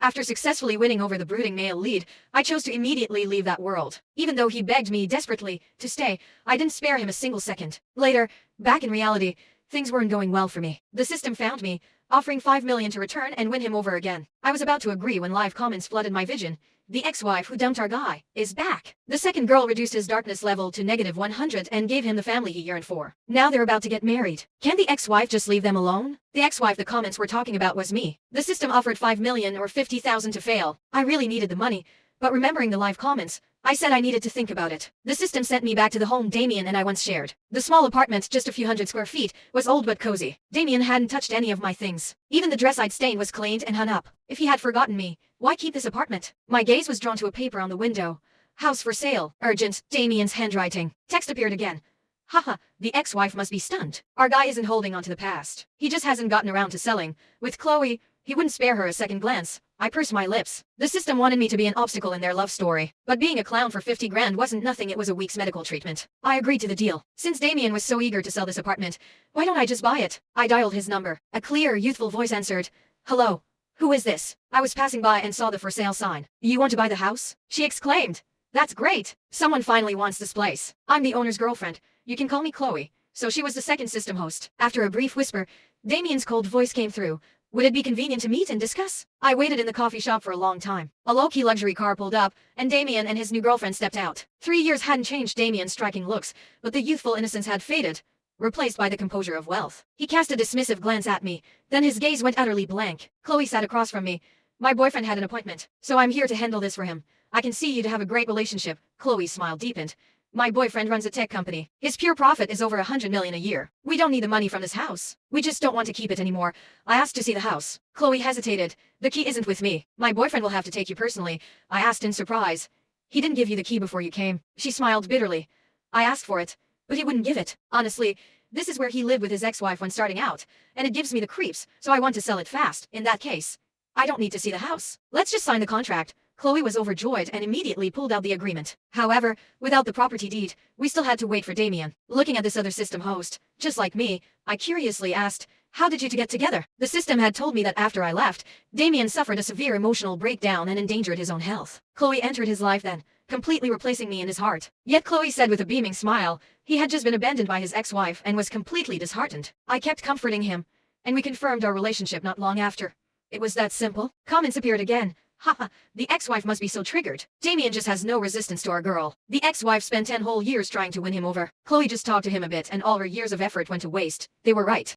After successfully winning over the brooding male lead, I chose to immediately leave that world. Even though he begged me desperately to stay, I didn't spare him a single second. Later, back in reality, things weren't going well for me. The system found me, offering 5 million to return and win him over again. I was about to agree when live comments flooded my vision. The ex-wife who dumped our guy is back. The second girl reduced his darkness level to -100 and gave him the family he yearned for. Now they're about to get married. Can the ex-wife just leave them alone? The ex-wife the comments were talking about was me. The system offered 5 million or 50,000 to fail. I really needed the money, but remembering the live comments, I said I needed to think about it. The system sent me back to the home Damien and I once shared. The small apartment, just a few hundred square feet, was old but cozy. Damien hadn't touched any of my things. Even the dress I'd stained was cleaned and hung up. If he had forgotten me, why keep this apartment? My gaze was drawn to a paper on the window. House for sale. Urgent. Damien's handwriting. Text appeared again. Haha, the ex-wife must be stunned. Our guy isn't holding on to the past. He just hasn't gotten around to selling. With Chloe, he wouldn't spare her a second glance. I pursed my lips. The system wanted me to be an obstacle in their love story. But being a clown for 50 grand wasn't nothing, it was a week's medical treatment. I agreed to the deal. Since Damien was so eager to sell this apartment, why don't I just buy it? I dialed his number. A clear, youthful voice answered. Hello. Who is this? I was passing by and saw the for sale sign. You want to buy the house? She exclaimed. That's great. Someone finally wants this place. I'm the owner's girlfriend. You can call me Chloe. So she was the second system host. After a brief whisper, Damien's cold voice came through. Would it be convenient to meet and discuss? I waited in the coffee shop for a long time. A low-key luxury car pulled up, and Damien and his new girlfriend stepped out. 3 years hadn't changed Damien's striking looks, but the youthful innocence had faded, replaced by the composure of wealth. He cast a dismissive glance at me, then his gaze went utterly blank. Chloe sat across from me. My boyfriend had an appointment, so I'm here to handle this for him. I can see you'd have a great relationship. Chloe's smile deepened. My boyfriend runs a tech company. His pure profit is over 100 million a year. We don't need the money from this house. We just don't want to keep it anymore. I asked to see the house. Chloe hesitated. The key isn't with me. My boyfriend will have to take you personally. I asked in surprise. He didn't give you the key before you came. She smiled bitterly. I asked for it, but he wouldn't give it. Honestly, this is where he lived with his ex-wife when starting out, and it gives me the creeps, so I want to sell it fast. In that case, I don't need to see the house. Let's just sign the contract. Chloe was overjoyed and immediately pulled out the agreement. However, without the property deed, we still had to wait for Damien. Looking at this other system host, just like me, I curiously asked, how did you two get together? The system had told me that after I left, Damien suffered a severe emotional breakdown and endangered his own health. Chloe entered his life then, completely replacing me in his heart. Yet Chloe said with a beaming smile, he had just been abandoned by his ex-wife and was completely disheartened. I kept comforting him, and we confirmed our relationship not long after. It was that simple. Comments appeared again. Haha, the ex-wife must be so triggered. Damien just has no resistance to our girl. The ex-wife spent 10 whole years trying to win him over. Chloe just talked to him a bit and all her years of effort went to waste. They were right.